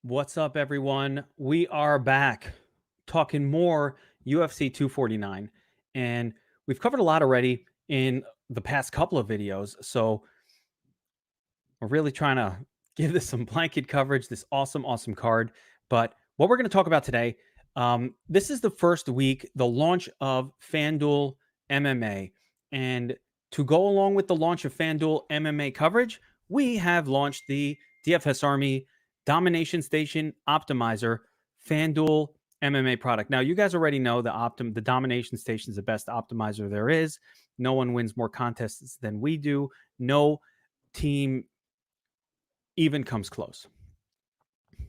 What's up, everyone? We are back talking more UFC 249, and we've covered a lot already in the past couple of videos. So we're really trying to give this some blanket coverage, this awesome card. But what we're going to talk about today, this is the first week, the launch of Fanduel MMA. And to go along with the launch of Fanduel MMA coverage, we have launched the DFS Army Domination Station Optimizer Fanduel MMA product. Now, you guys already know the Domination Station is the best optimizer there is. No one wins more contests than we do. No team even comes close. And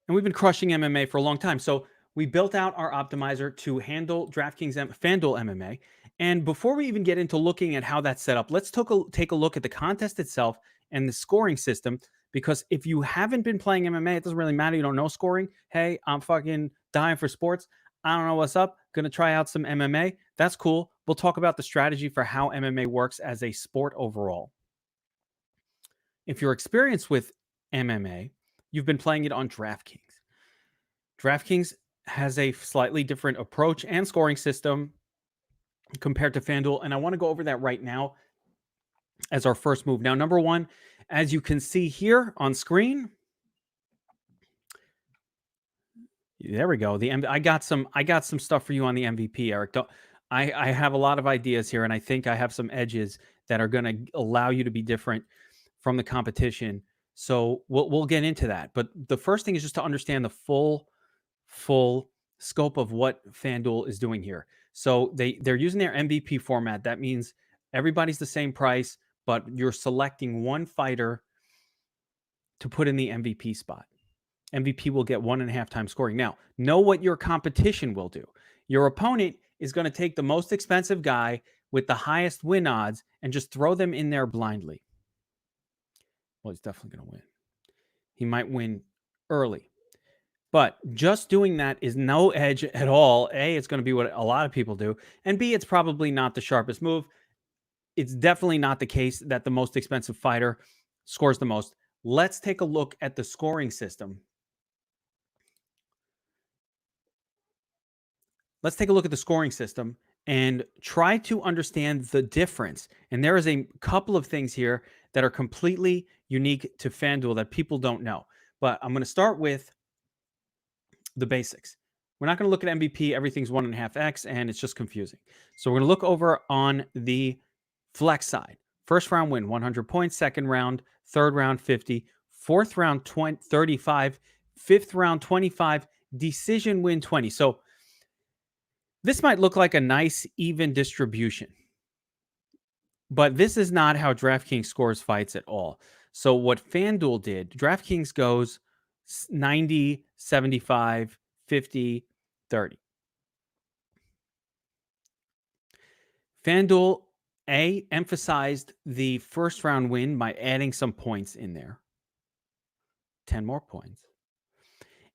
we've been crushing MMA for a long time. So we built out our optimizer to handle DraftKings FanDuel MMA. And before we even get into looking at how that's set up, let's take a look at the contest itself and the scoring system. Because if you haven't been playing MMA, it doesn't really matter. You don't know scoring. Hey, I'm fucking dying for sports. I don't know what's up. Going to try out some MMA. That's cool. We'll talk about the strategy for how MMA works as a sport overall. If you're experienced with MMA, you've been playing it on DraftKings. DraftKings has a slightly different approach and scoring system compared to FanDuel, and I want to go over that right now as our first move. Now, number one, as you can see here on screen, there we go. I got some stuff for you on the MVP, Eric. I have a lot of ideas here, and I think I have some edges that are going to allow you to be different from the competition. So we'll get into that. But the first thing is just to understand the full scope of what FanDuel is doing here. So they're using their MVP format. That means everybody's the same price, but you're selecting one fighter to put in the MVP spot. MVP will get 1.5 times scoring. Now, know what your competition will do. Your opponent is going to take the most expensive guy with the highest win odds and just throw them in there blindly. Well, he's definitely going to win. He might win early. But just doing that is no edge at all. A, it's going to be what a lot of people do. And B, it's probably not the sharpest move. It's definitely not the case that the most expensive fighter scores the most. Let's take a look at the scoring system. Let's take a look at the scoring system and try to understand the difference. And there is a couple of things here that are completely unique to FanDuel that people don't know. But I'm going to start with the basics. We're not going to look at MVP. Everything's 1.5x, and it's just confusing. So we're going to look over on the flex side. First round win, 100 points. Second round, third round, 50. Fourth round, 35. Fifth round, 25. Decision win, 20. So this might look like a nice, even distribution. But this is not how DraftKings scores fights at all. So what FanDuel did, DraftKings goes 90, 75, 50, 30. FanDuel emphasized the first round win by adding some points in there. 10 more points.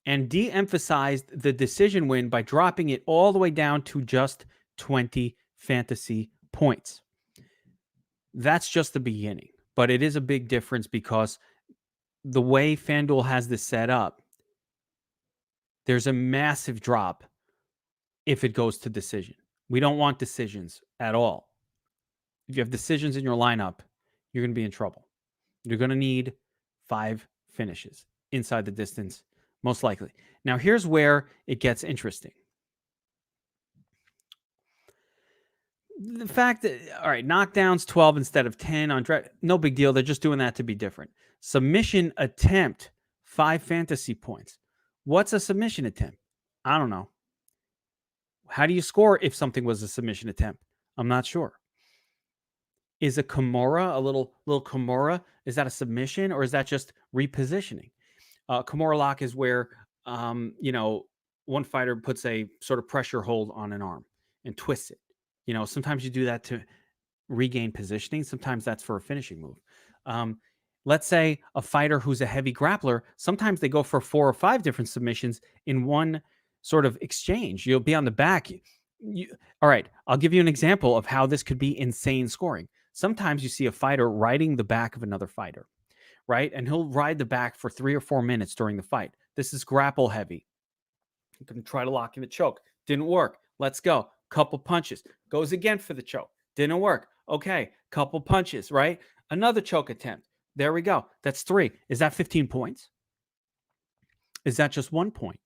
And de-emphasized the decision win by dropping it all the way down to just 20 fantasy points. That's just the beginning. But it is a big difference because the way FanDuel has this set up, there's a massive drop if it goes to decision. We don't want decisions at all. If you have decisions in your lineup, you're going to be in trouble. You're going to need 5 finishes inside the distance, most likely. Now, here's where it gets interesting. The fact that, all right, knockdowns 12 instead of 10 on draft, no big deal. They're just doing that to be different. Submission attempt, 5 fantasy points. What's a submission attempt? I don't know. How do you score if something was a submission attempt? I'm not sure. Is a Kimura, a little Kimura, is that a submission or is that just repositioning? Kimura lock is where, one fighter puts a sort of pressure hold on an arm and twists it. Sometimes you do that to regain positioning. Sometimes that's for a finishing move. Let's say a fighter who's a heavy grappler, sometimes they go for 4 or 5 different submissions in one sort of exchange. You'll be on the back. All right, I'll give you an example of how this could be insane scoring. Sometimes you see a fighter riding the back of another fighter. right? And he'll ride the back for 3 or 4 minutes during the fight. This is grapple heavy. You can try to lock in the choke. Didn't work. Let's go. Couple punches. Goes again for the choke. Didn't work. Okay. Couple punches, right? Another choke attempt. There we go. That's 3. Is that 15 points? Is that just 1 point?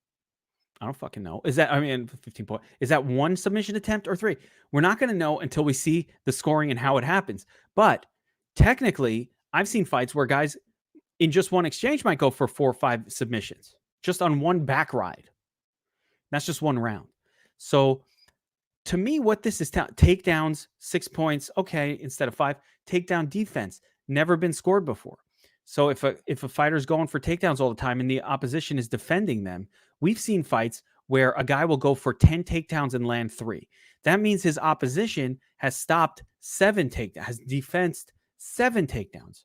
I don't fucking know. Is that, I mean, 15 points. Is that 1 submission attempt or 3? We're not going to know until we see the scoring and how it happens. But technically, I've seen fights where guys in just one exchange might go for 4 or 5 submissions just on one back ride. That's just one round. So to me, what this is takedowns, 6 points, okay, instead of 5. Takedown defense, never been scored before. So if a fighter's going for takedowns all the time and the opposition is defending them, we've seen fights where a guy will go for 10 takedowns and land 3. That means his opposition has stopped 7 takedowns, has defensed 7 takedowns.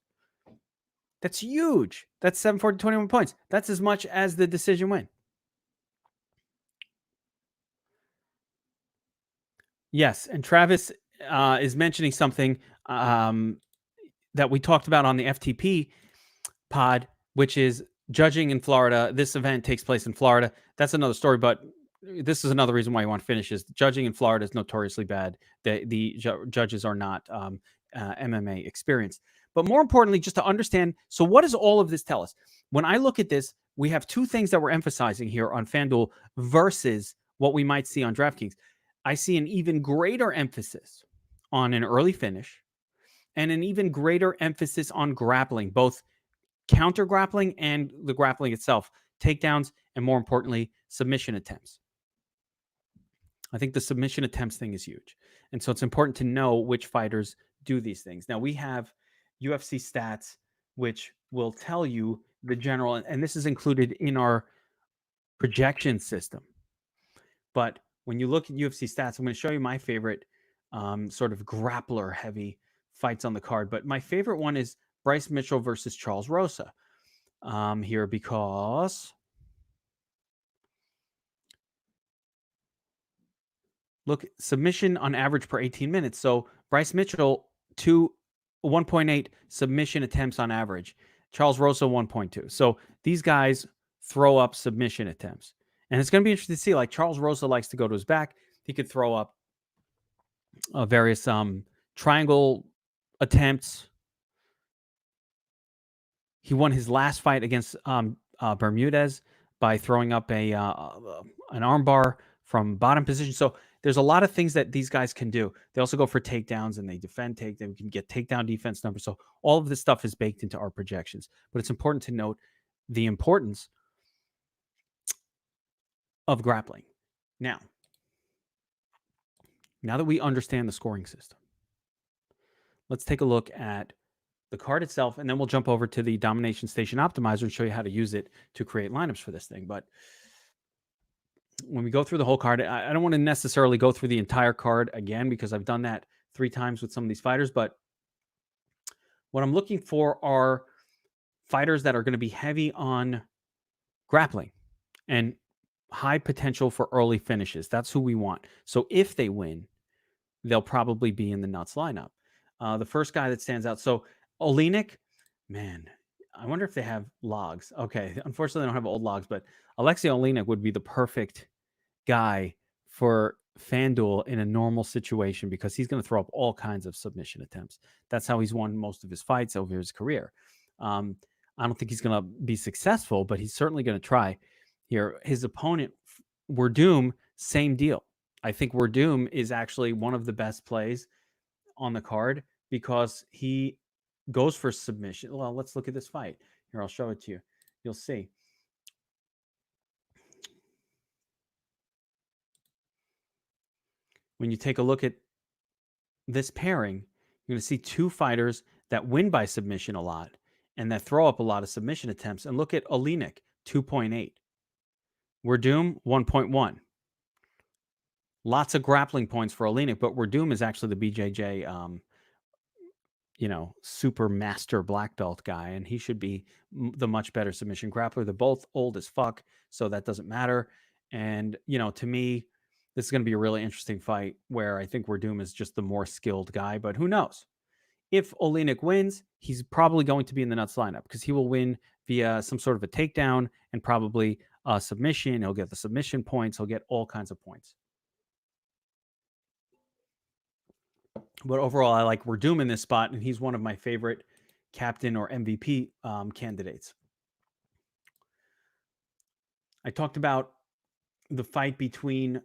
That's huge. That's 740, 21 points. That's as much as the decision win. Yes, and Travis is mentioning something that we talked about on the FTP pod, which is judging in Florida. This event takes place in Florida. That's another story, but this is another reason why you want to finish is judging in Florida is notoriously bad. The judges are not MMA experienced. But more importantly, just to understand, so what does all of this tell us? When I look at this, we have 2 things that we're emphasizing here on FanDuel versus what we might see on DraftKings. I see an even greater emphasis on an early finish and an even greater emphasis on grappling, both counter grappling and the grappling itself, takedowns, and more importantly, submission attempts. I think the submission attempts thing is huge. And so it's important to know which fighters do these things. Now we have UFC Stats, which will tell you the general, and this is included in our projection system. But when you look at UFC Stats, I'm going to show you my favorite sort of grappler heavy fights on the card. But my favorite one is Bryce Mitchell versus Charles Rosa here because look, submission on average per 18 minutes. So Bryce Mitchell, 1.8 submission attempts on average. Charles Rosa, 1.2. So these guys throw up submission attempts. And it's going to be interesting to see, like Charles Rosa likes to go to his back. He could throw up various triangle attempts. He won his last fight against Bermudez by throwing up an armbar from bottom position. So there's a lot of things that these guys can do. They also go for takedowns and they defend takedowns. Can get takedown defense numbers. So all of this stuff is baked into our projections. But it's important to note the importance of grappling. Now that we understand the scoring system, let's take a look at the card itself, and then we'll jump over to the Domination Station Optimizer and show you how to use it to create lineups for this thing. But when we go through the whole card, I don't want to necessarily go through the entire card again because I've done that 3 times with some of these fighters. But what I'm looking for are fighters that are going to be heavy on grappling and high potential for early finishes. That's who we want. So if they win, they'll probably be in the nuts lineup. The first guy that stands out. So Olenek, man, I wonder if they have logs. Okay, unfortunately, they don't have old logs, but Alexei Olenek would be the perfect guy for FanDuel in a normal situation because he's going to throw up all kinds of submission attempts. That's how he's won most of his fights over his career. I don't think he's going to be successful, but he's certainly going to try here. His opponent, Werdum, same deal. I think Werdum is actually one of the best plays on the card because he goes for submission. Well, let's look at this fight. Here, I'll show it to you. You'll see. When you take a look at this pairing, you're going to see 2 fighters that win by submission a lot and that throw up a lot of submission attempts. And look at Olenek, 2.8. Werdum, 1.1. Lots of grappling points for Olenek, but Werdum is actually the BJJ super master black belt guy, and he should be the much better submission grappler. They're both old as fuck, so that doesn't matter. And, to me, this is going to be a really interesting fight where I think Werdum is just the more skilled guy, but who knows? If Olenek wins, he's probably going to be in the nuts lineup because he will win via some sort of a takedown and probably a submission. He'll get the submission points. He'll get all kinds of points. But overall, I like Verdum in this spot, and he's one of my favorite captain or MVP candidates. I talked about the fight between.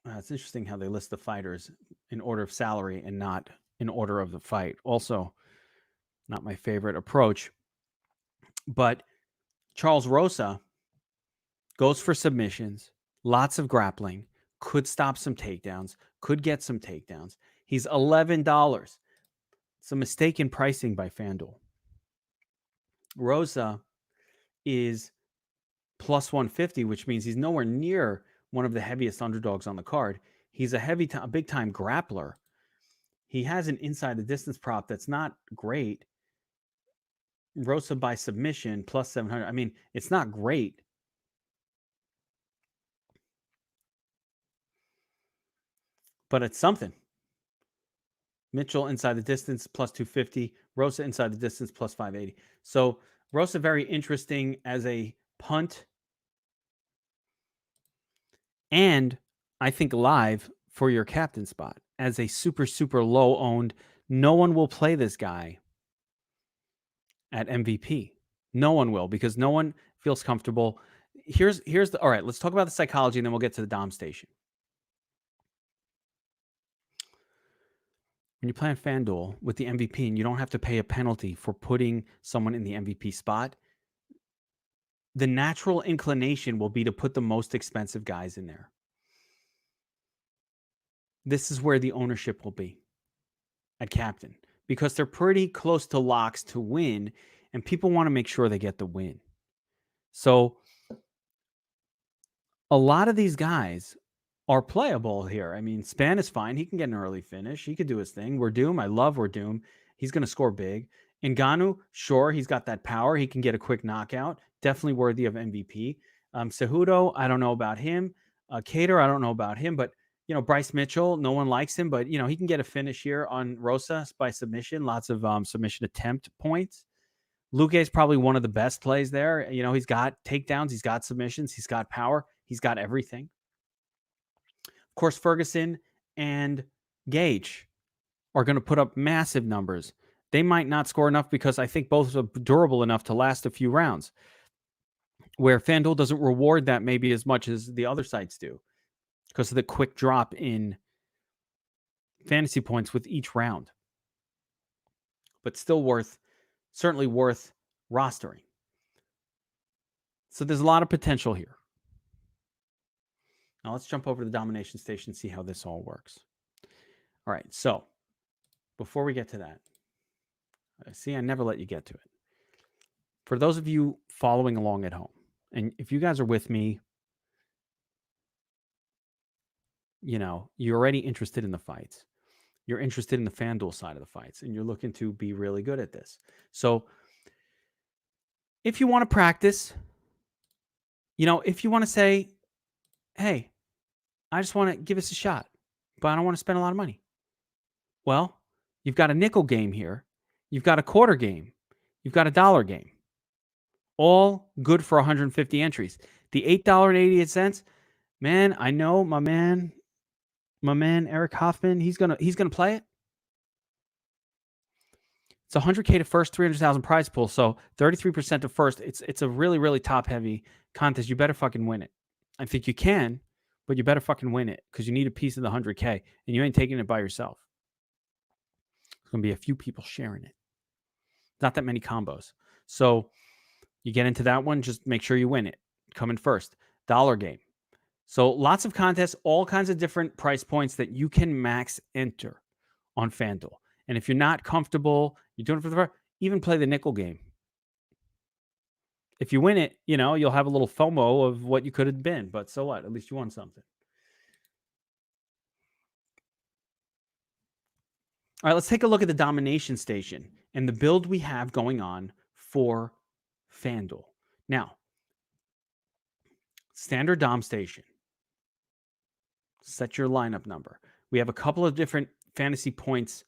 It's interesting how they list the fighters in order of salary and not in order of the fight. Also, not my favorite approach. But Charles Rosa goes for submissions, lots of grappling, could stop some takedowns, could get some takedowns. He's $11. It's a mistake in pricing by Fanduel. Rosa is plus 150, which means he's nowhere near one of the heaviest underdogs on the card. He's a big-time grappler. He has an inside the distance prop that's not great. Rosa by submission plus 700. I mean, it's not great. But it's something. Mitchell inside the distance plus 250. Rosa inside the distance plus 580. So Rosa very interesting as a punt. And I think live for your captain spot as a super, super low owned. No one will play this guy at MVP. No one will because no one feels comfortable. Here's the all right, let's talk about the psychology and then we'll get to the Dom station. When you play on FanDuel with the MVP and you don't have to pay a penalty for putting someone in the MVP spot, the natural inclination will be to put the most expensive guys in there. This is where the ownership will be at captain because they're pretty close to locks to win and people want to make sure they get the win. So a lot of these guys are playable here. I mean, Span is fine. He can get an early finish. He could do his thing. Verdum, I love Verdum. He's going to score big. Ngannou, sure, he's got that power. He can get a quick knockout. Definitely worthy of MVP. Cejudo, I don't know about him. Cater, I don't know about him. But, Bryce Mitchell, no one likes him. But, he can get a finish here on Rosa by submission. Lots of submission attempt points. Luque is probably one of the best plays there. He's got takedowns. He's got submissions. He's got power. He's got everything. Of course, Ferguson and Gage are going to put up massive numbers. They might not score enough because I think both are durable enough to last a few rounds, where FanDuel doesn't reward that maybe as much as the other sites do because of the quick drop in fantasy points with each round. But still certainly worth rostering. So there's a lot of potential here. Now let's jump over to the Domination Station and see how this all works. All right, so before we get to that, see, I never let you get to it. For those of you following along at home, and if you guys are with me, you're already interested in the fights. You're interested in the FanDuel side of the fights, and you're looking to be really good at this. So if you want to practice, if you want to say, hey, I just want to give us a shot, but I don't want to spend a lot of money. Well, you've got a nickel game here. You've got a quarter game. You've got a dollar game. All good for 150 entries. The $8.88, man, I know my man Eric Hoffman, he's gonna play it. It's 100K to first, 300,000 prize pool, so 33% to first. It's a really, really top heavy contest. You better fucking win it. I think you can, but you better fucking win it because you need a piece of the 100K, and you ain't taking it by yourself. There's going to be a few people sharing it. Not that many combos. So you get into that one, just make sure you win it. Come in first. Dollar game. So lots of contests, all kinds of different price points that you can max enter on FanDuel. And if you're not comfortable, you're doing it for the first, even play the nickel game. If you win it, you'll have a little FOMO of what you could have been. But so what? At least you won something. All right, let's take a look at the Domination Station and the build we have going on for FanDuel. Now, standard Dom Station. Set your lineup number. We have a couple of different fantasy points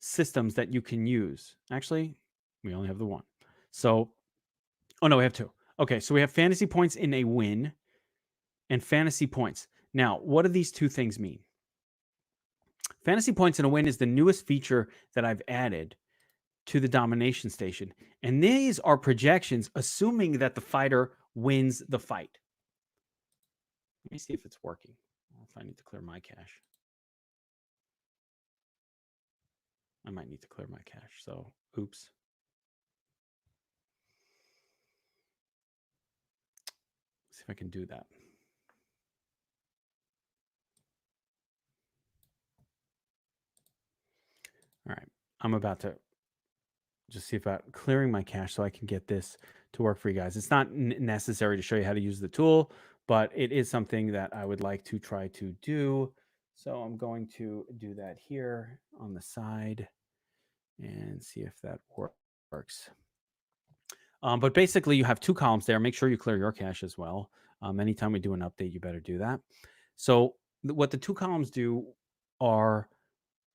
systems that you can use. Actually, we only have the one. So, oh no, we have two. Okay, so we have fantasy points in a win and fantasy points. Now, what do these two things mean? Fantasy points in a win is the newest feature that I've added to the Domination Station. And these are projections assuming that the fighter wins the fight. Let me see if it's working. If I need to clear my cache. I might need to clear my cache. So, oops. See if I can do that. All right. I'm about to just see about clearing my cache so I can get this to work for you guys. It's not necessary to show you how to use the tool, but it is something that I would like to try to do. So I'm going to do that here on the side and see if that works. But basically, you have two columns there. Make sure you clear your cache as well. Anytime we do an update, you better do that. So what the two columns do are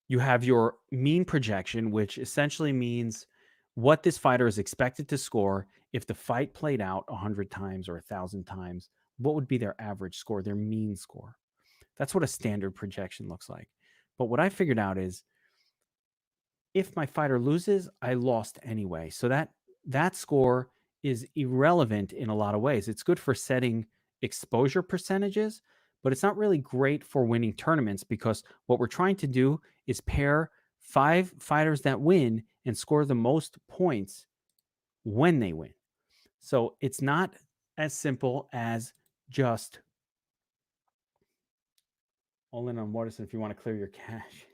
you have your mean projection, which essentially means what this fighter is expected to score if the fight played out 100 times or 1,000 times. What would be their average score, their mean score? That's what a standard projection looks like. But what I figured out is if my fighter loses, I lost anyway. So that score is irrelevant in a lot of ways. It's good for setting exposure percentages, but it's not really great for winning tournaments because what we're trying to do is pair 5 fighters that win and score the most points when they win. So it's not as simple as just all in on Watterson if you want to clear your cache.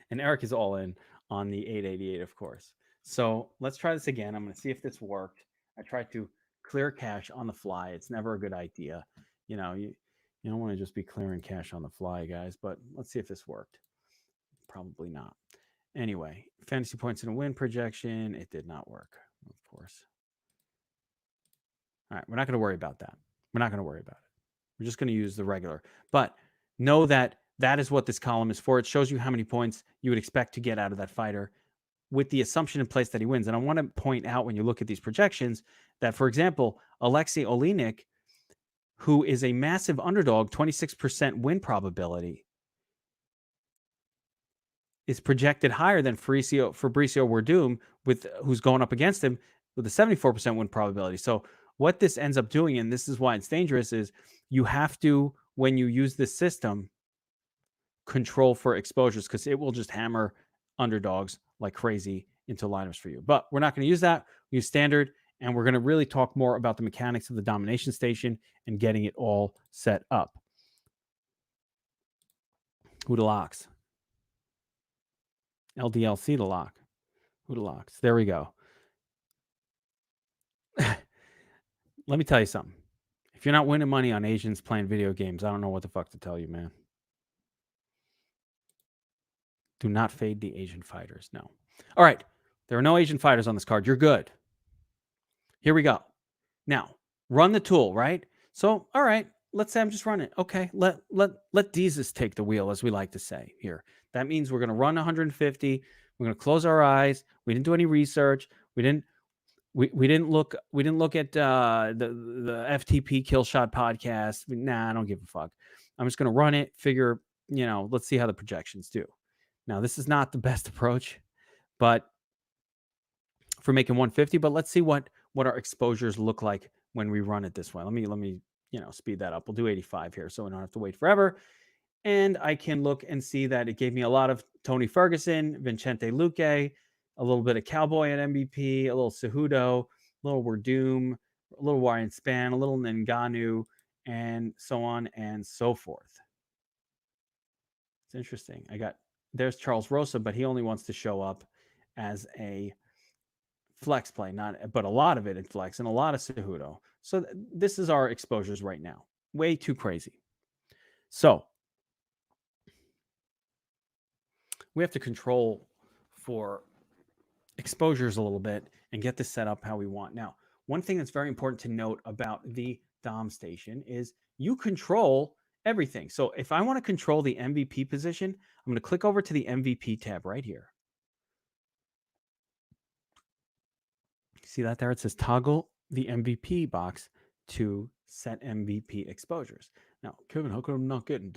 And Eric is all in on the 888, of course. So let's try this again. I'm going to see if this worked. I tried to clear cache on the fly. It's never a good idea. You don't want to just be clearing cache on the fly, guys, but let's see if this worked. Probably not. Anyway, fantasy points in a win projection. It did not work, of course. All right, we're not going to worry about that. We're not going to worry about it. We're just going to use the regular. But know that that is what this column is for. It shows you how many points you would expect to get out of that fighter with the assumption in place that he wins. And I want to point out when you look at these projections that, for example, Alexei Oleinik, who is a massive underdog, 26% win probability, is projected higher than Fabricio Werdum, who's going up against him with a 74% win probability. So what this ends up doing, and this is why it's dangerous, is you have to, when you use this system, control for exposures because it will just hammer underdogs like crazy into lineups for you. But we're not going to use that. We use standard, and we're going to really talk more about the mechanics of the Domination Station and getting it all set up. Who the locks? LDLC to lock. Who the locks? There we go. Let me tell you something. If you're not winning money on Asians playing video games, I don't know what the fuck to tell you, man. Do not fade the Asian fighters. No. All right. There are no Asian fighters on this card. You're good. Here we go. Now, run the tool, right? So, all right, let's say I'm just running. Okay, let Jesus take the wheel, as we like to say here. That means we're going to run 150. We're going to close our eyes. We didn't do any research. We didn't look at the FTP Kill Shot podcast. Nah, I don't give a fuck. I'm just going to run it. Figure, let's see how the projections do. Now, this is not the best approach, but for making 150. But let's see what our exposures look like when we run it this way. Let me speed that up. We'll do 85 here, so we don't have to wait forever. And I can look and see that it gave me a lot of Tony Ferguson, Vincente Luque, a little bit of Cowboy at MVP, a little Cejudo, a little Werdum, a little Ryan Spann, a little Ngannou, and so on and so forth. It's interesting. There's Charles Rosa, but he only wants to show up as a flex play, but a lot of it in flex and a lot of Cejudo. So this is our exposures right now. Way too crazy. So we have to control for exposures a little bit and get this set up how we want. Now, one thing that's very important to note about the Dom station is you control everything. So if I want to control the MVP position, I'm going to click over to the MVP tab right here. See that there? It says toggle the MVP box to set MVP exposures. Now, Kevin, how come I'm not getting?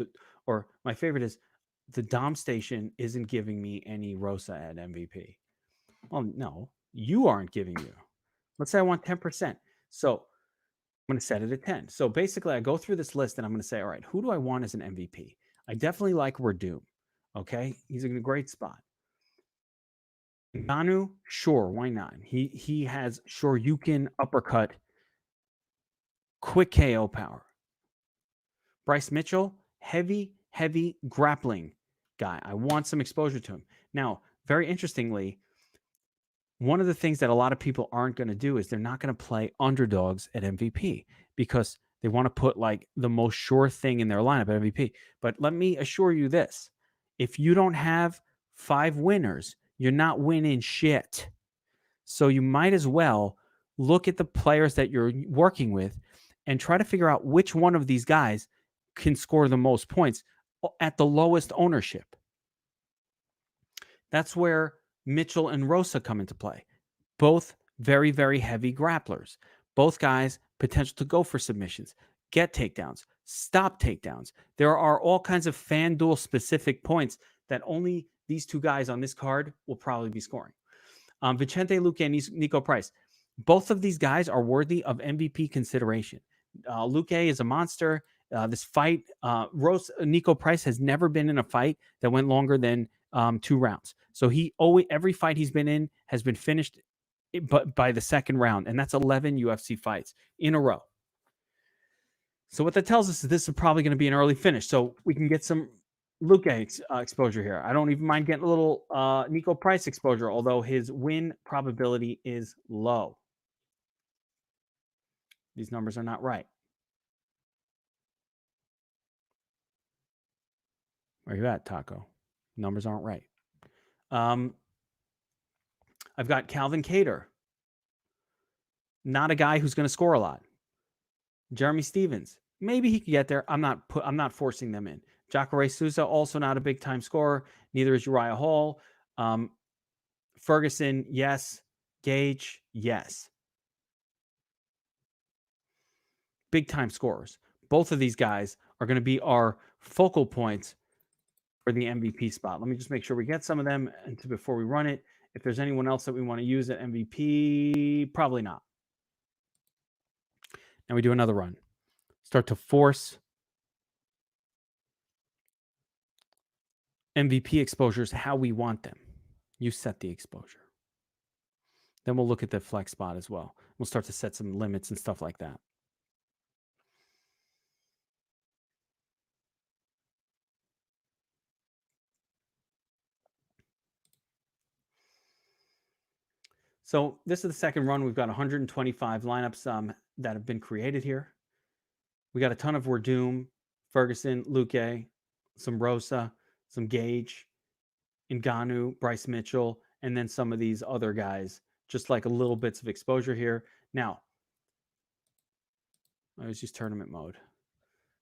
Or my favorite is the Dom station isn't giving me any Rosa at MVP. Well, no, you aren't giving you. Let's say I want 10%. So I'm going to set it at 10. So basically, I go through this list and I'm going to say, all right, who do I want as an MVP? I definitely like Redoom. Okay, he's in a great spot. Ngannou, sure, why not? He has sure you can uppercut, quick KO power. Bryce Mitchell, heavy grappling guy. I want some exposure to him. Now, very interestingly, one of the things that a lot of people aren't going to do is they're not going to play underdogs at MVP because they want to put like the most sure thing in their lineup at MVP. But let me assure you this, if you don't have 5 winners, you're not winning shit. So you might as well look at the players that you're working with and try to figure out which one of these guys can score the most points at the lowest ownership. That's where Mitchell and Rosa come into play. Both very, very heavy grapplers. Both guys potential to go for submissions, get takedowns, stop takedowns. There are all kinds of Fanduel specific points that only these 2 guys on this card will probably be scoring. Vicente Luque and Nico Price. Both of these guys are worthy of MVP consideration. Luque is a monster. This fight, Nico Price has never been in a fight that went longer than 2 rounds. So every fight he's been in has been finished but by the second round, and that's 11 UFC fights in a row. So what that tells us is this is probably going to be an early finish. So we can get some Luque exposure here. I don't even mind getting a little Nico Price exposure, although his win probability is low. These numbers are not right. Where you at, Taco? Numbers aren't right. I've got Calvin Kattar. Not a guy who's going to score a lot. Jeremy Stevens. Maybe he could get there. I'm not forcing them in. Jacare Souza, also not a big time scorer. Neither is Uriah Hall. Ferguson, yes. Gage, yes. Big time scorers. Both of these guys are going to be our focal points for the MVP spot. Let me just make sure we get some of them before we run it. If there's anyone else that we want to use at MVP, probably not. Now we do another run. Start to force MVP exposures how we want them. You set the exposure. Then we'll look at the flex spot as well. We'll start to set some limits and stuff like that. So this is the second run. We've got 125 lineups that have been created here. We got a ton of Werdum, Ferguson, Luque, some Rosa, some Gage, Ngannou, Bryce Mitchell, and then some of these other guys, just like a little bits of exposure here. Now, I was just tournament mode.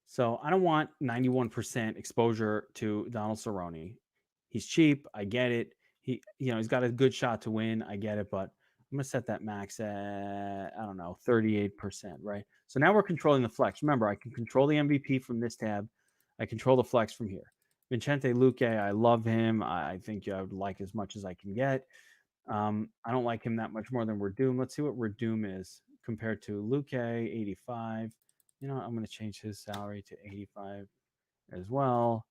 So I don't want 91% exposure to Donald Cerrone. He's cheap. I get it. He's got a good shot to win. I get it, but I'm going to set that max at, I don't know, 38%, right? So now we're controlling the flex. Remember, I can control the MVP from this tab. I control the flex from here. Vicente Luque, I love him. I think I would like as much as I can get. I don't like him that much more than Werdum. Let's see what Werdum is compared to Luque, 85. You know what? I'm going to change his salary to 85 as well.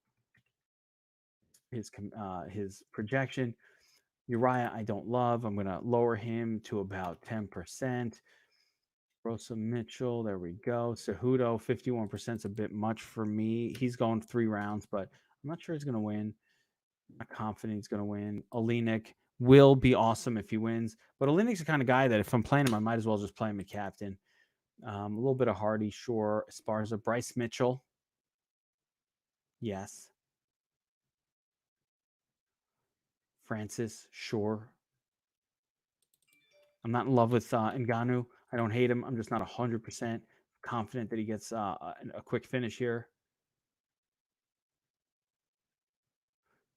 His projection. Uriah, I don't love. I'm going to lower him to about 10%. Rosa Mitchell, there we go. Cejudo, 51% is a bit much for me. He's going 3 rounds, but I'm not sure he's going to win. I'm not confident he's going to win. Olenek will be awesome if he wins, but Olenek's the kind of guy that if I'm playing him, I might as well just play him at captain. A little bit of Hardy, sure. Esparza, Bryce Mitchell, yes. Francis, sure. I'm not in love with Ngannou. I don't hate him. I'm just not 100% confident that he gets a quick finish here.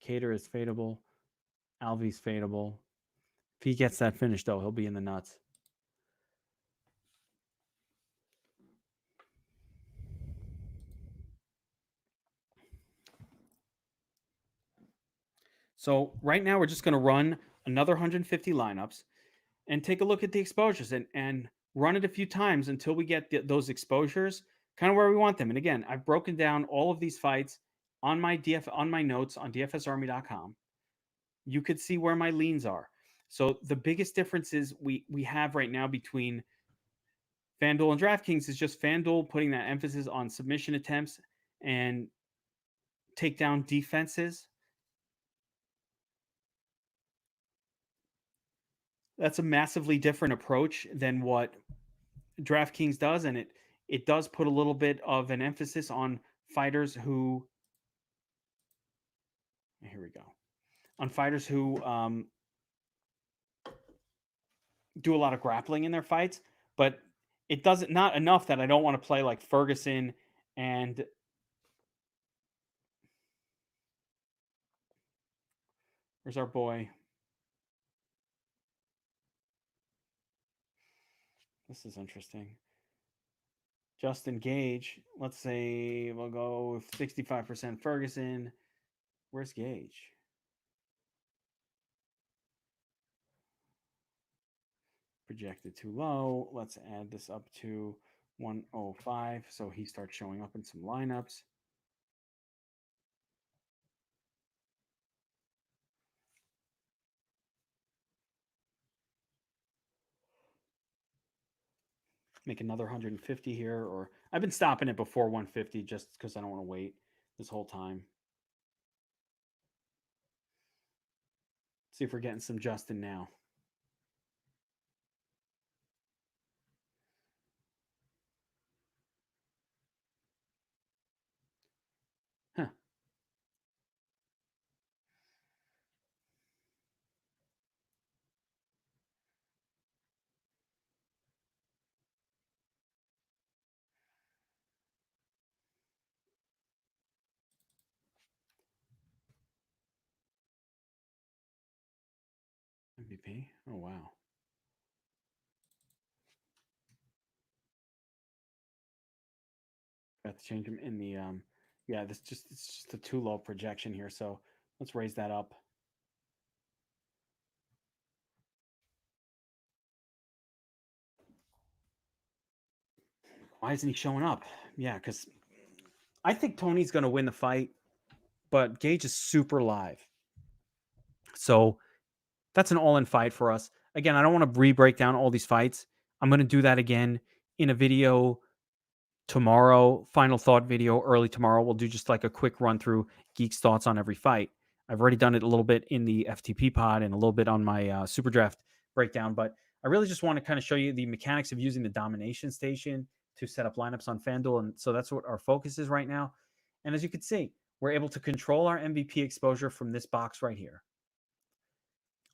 Cater is fadeable. Alvy's fadeable. If he gets that finish, though, he'll be in the nuts. So right now we're just going to run another 150 lineups and take a look at the exposures and run it a few times until we get those exposures kind of where we want them. And again, I've broken down all of these fights on my notes on dfsarmy.com. You could see where my leans are. So the biggest difference is we have right now between FanDuel and DraftKings is just FanDuel putting that emphasis on submission attempts and takedown defenses. That's a massively different approach than what DraftKings does, and it does put a little bit of an emphasis on fighters who. Here we go. On fighters who do a lot of grappling in their fights, but it doesn't not enough that I don't want to play like Ferguson and where's our boy? This is interesting. Justin Gage. Let's say we'll go with 65% Ferguson. Where's Gage? Projected too low. Let's add this up to 105 so he starts showing up in some lineups. Make another 150 here, or I've been stopping it before 150 just because I don't want to wait this whole time. See if we're getting some Justin now. Huh. MVP. Oh wow. Got to change him in the yeah, it's just a too low projection here. So let's raise that up. Why isn't he showing up? Yeah, because I think Tony's gonna win the fight, but Gage is super live. So that's an all-in fight for us. Again, I don't want to re-break down all these fights. I'm gonna do that again in a video tomorrow, final thought video early tomorrow. We'll do just like a quick run through Geek's thoughts on every fight. I've already done it a little bit in the FTP pod and a little bit on my Super Draft breakdown, but I really just want to kind of show you the mechanics of using the Domination Station to set up lineups on FanDuel. And so that's what our focus is right now. And as you can see, we're able to control our MVP exposure from this box right here.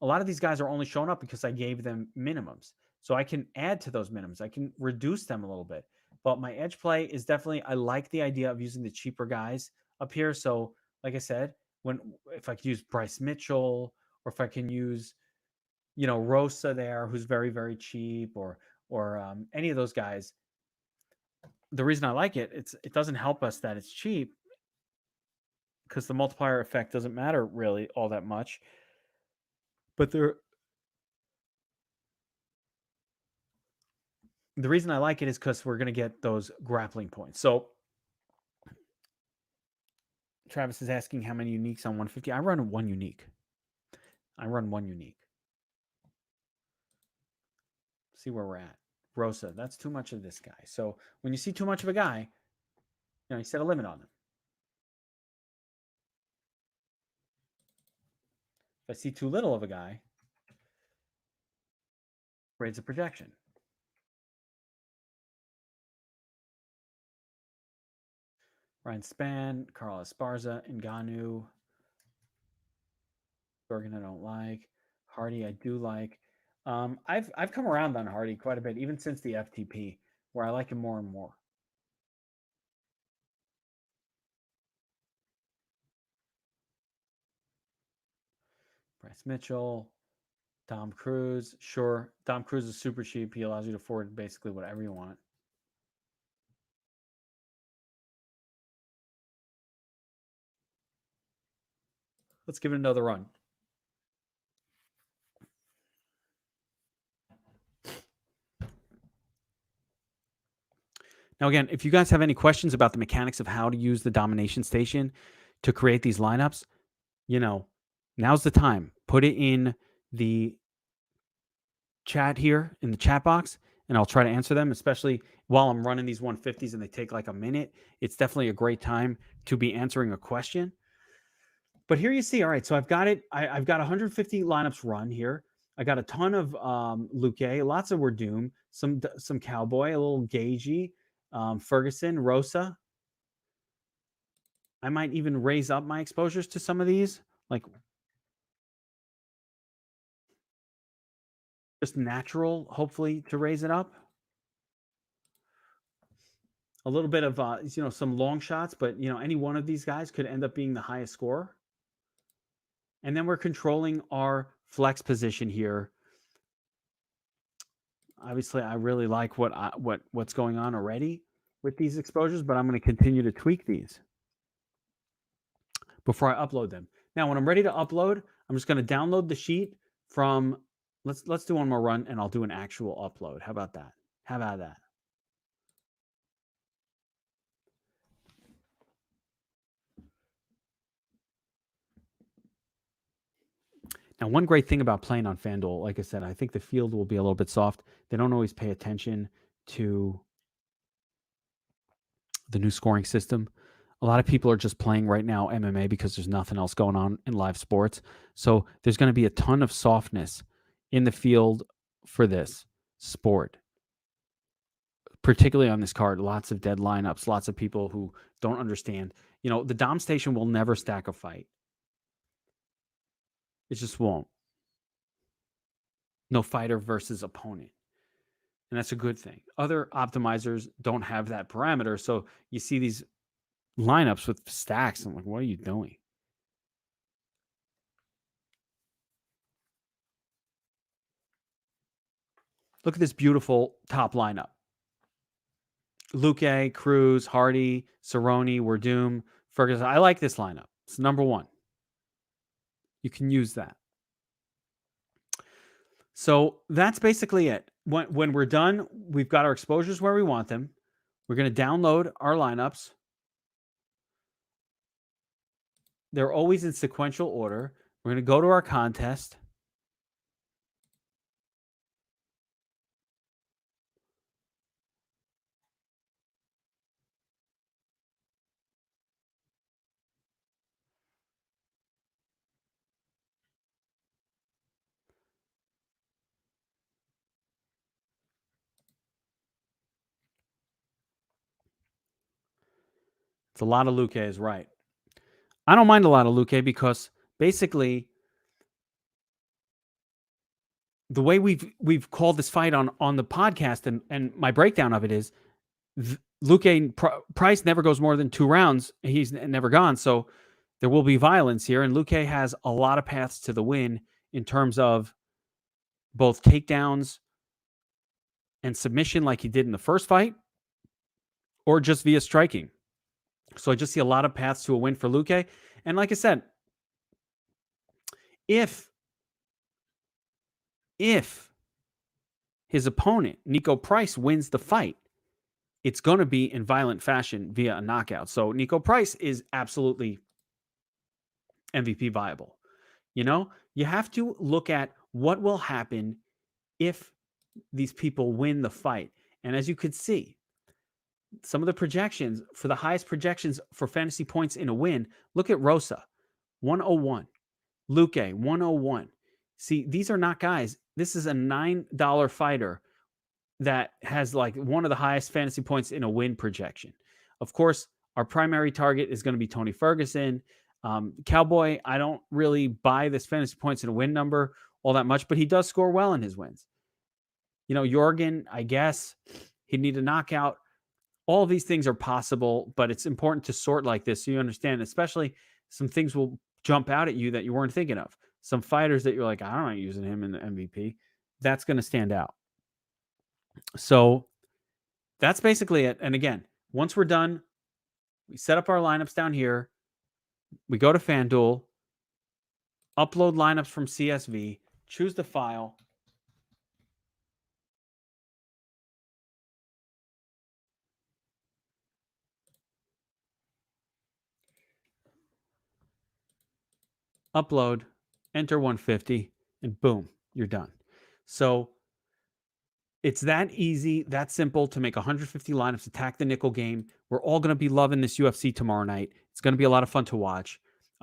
A lot of these guys are only showing up because I gave them minimums. So I can add to those minimums. I can reduce them a little bit. But my edge play is definitely, I like the idea of using the cheaper guys up here. So like I said, if I could use Bryce Mitchell, or if I can use, Rosa there, who's very, very cheap, or any of those guys. The reason I like it, it doesn't help us that it's cheap because the multiplier effect doesn't matter really all that much. But the reason I like it is because we're going to get those grappling points. So Travis is asking how many uniques on 150. I run one unique. See where we're at. Rosa, that's too much of this guy. So when you see too much of a guy, you set a limit on him. If I see too little of a guy, raise the projection. Ryan Spann, Carl Esparza, Ngannou. Bergen I don't like. Hardy I do like. I've come around on Hardy quite a bit, even since the FTP, where I like him more and more. Bryce Mitchell, Dom Cruz. Sure, Dom Cruz is super cheap. He allows you to afford basically whatever you want. Let's give it another run. Now, again, if you guys have any questions about the mechanics of how to use the Domination Station to create these lineups, now's the time. Put it in the chat here in the chat box, and I'll try to answer them, especially while I'm running these 150s and they take like a minute. It's definitely a great time to be answering a question. But here you see, all right, so I've got it. I've got 150 lineups run here. I got a ton of Luque, lots of Were Doom, some Cowboy, a little Gagey, Ferguson, Rosa. I might even raise up my exposures to some of these, like just natural, hopefully, to raise it up. A little bit of some long shots, but any one of these guys could end up being the highest scorer. And then we're controlling our flex position here. Obviously, I really like what's going on already with these exposures, but I'm going to continue to tweak these before I upload them. Now, when I'm ready to upload, I'm just going to download the sheet from. Let's do one more run, and I'll do an actual upload. How about that? How about that? Now, one great thing about playing on Fanduel, like I said, I think the field will be a little bit soft. They don't always pay attention to the new scoring system. A lot of people are just playing right now MMA because there's nothing else going on in live sports. So there's going to be a ton of softness in the field for this sport, particularly on this card. Lots of dead lineups, lots of people who don't understand. The Dom Station will never stack a fight. It just won't. No fighter versus opponent. And that's a good thing. Other optimizers don't have that parameter. So you see these lineups with stacks. I'm like, what are you doing? Look at this beautiful top lineup. Luque, Cruz, Hardy, Cerrone, Were Doom, Ferguson. I like this lineup. It's number one. You can use that. So that's basically it. When we're done, we've got our exposures where we want them. We're going to download our lineups. They're always in sequential order. We're going to go to our contest. It's a lot of Luque is right. I don't mind a lot of Luque because basically the way we've called this fight on the podcast and my breakdown of it is Luque Price never goes more than 2 rounds. He's never gone. So there will be violence here. And Luque has a lot of paths to the win in terms of both takedowns and submission like he did in the first fight or just via striking. So I just see a lot of paths to a win for Luque. And like I said, if his opponent, Nico Price, wins the fight, it's going to be in violent fashion via a knockout. So Nico Price is absolutely MVP viable. You have to look at what will happen if these people win the fight. And as you could see, some of the projections for the highest projections for fantasy points in a win, look at Rosa, 101, Luque, 101. See, these are not guys. This is a $9 fighter that has like one of the highest fantasy points in a win projection. Of course, our primary target is going to be Tony Ferguson. Cowboy, I don't really buy this fantasy points in a win number all that much, but he does score well in his wins. Jorgen, I guess he'd need a knockout. All of these things are possible, but it's important to sort like this so you understand, especially some things will jump out at you that you weren't thinking of. some fighters that you're like, I'm not using him in the MVP, that's going to stand out. So that's basically it. And again, once we're done, we set up our lineups down here. We go to FanDuel, upload lineups from CSV, choose the file. Upload, enter 150, and boom, you're done. So it's that easy, that simple to make 150 lineups, attack the nickel game. We're all going to be loving this UFC tomorrow night. It's going to be a lot of fun to watch.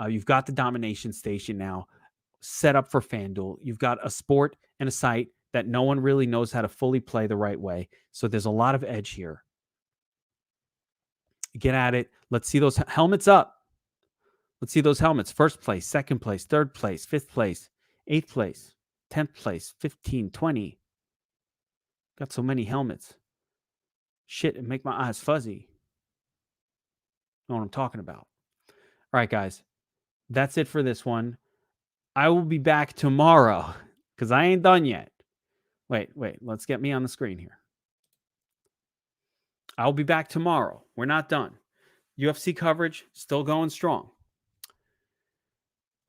You've got the Domination Station now set up for FanDuel. You've got a sport and a site that no one really knows how to fully play the right way. So there's a lot of edge here. Get at it. Let's see those helmets up. Let's see those helmets. First place, second place, third place, fifth place, eighth place, 10th place, 15, 20. Got so many helmets. Shit, it make my eyes fuzzy. Know what I'm talking about. All right, guys. That's it for this one. I will be back tomorrow because I ain't done yet. Wait. Let's get me on the screen here. I'll be back tomorrow. We're not done. UFC coverage still going strong.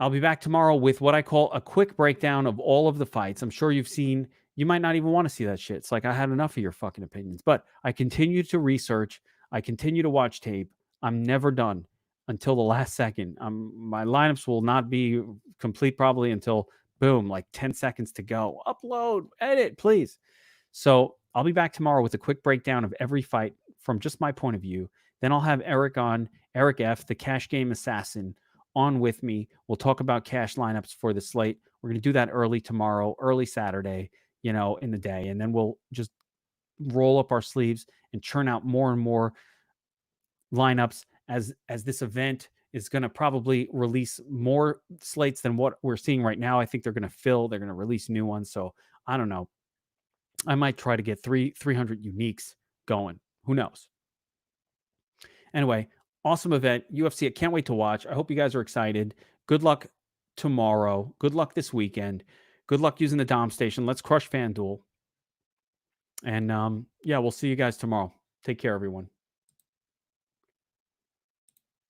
I'll be back tomorrow with what I call a quick breakdown of all of the fights. I'm sure you've seen, you might not even want to see that shit. It's like I had enough of your fucking opinions, but I continue to research. I continue to watch tape. I'm never done until the last second. My lineups will not be complete probably until boom, like 10 seconds to go. Upload, edit, please. So I'll be back tomorrow with a quick breakdown of every fight from just my point of view. Then I'll have Eric on, Eric F., the cash game assassin, on with me. We'll talk about cash lineups for the slate. We're going to do that early tomorrow, early Saturday, in the day. And then we'll just roll up our sleeves and churn out more and more lineups as this event is going to probably release more slates than what we're seeing right now. I think they're going to release new ones. So I don't know. I might try to get 300 uniques going. Who knows? Anyway, awesome event. UFC, I can't wait to watch. I hope you guys are excited. Good luck tomorrow. Good luck this weekend. Good luck using the Dom Station. Let's crush FanDuel. And yeah, we'll see you guys tomorrow. Take care, everyone.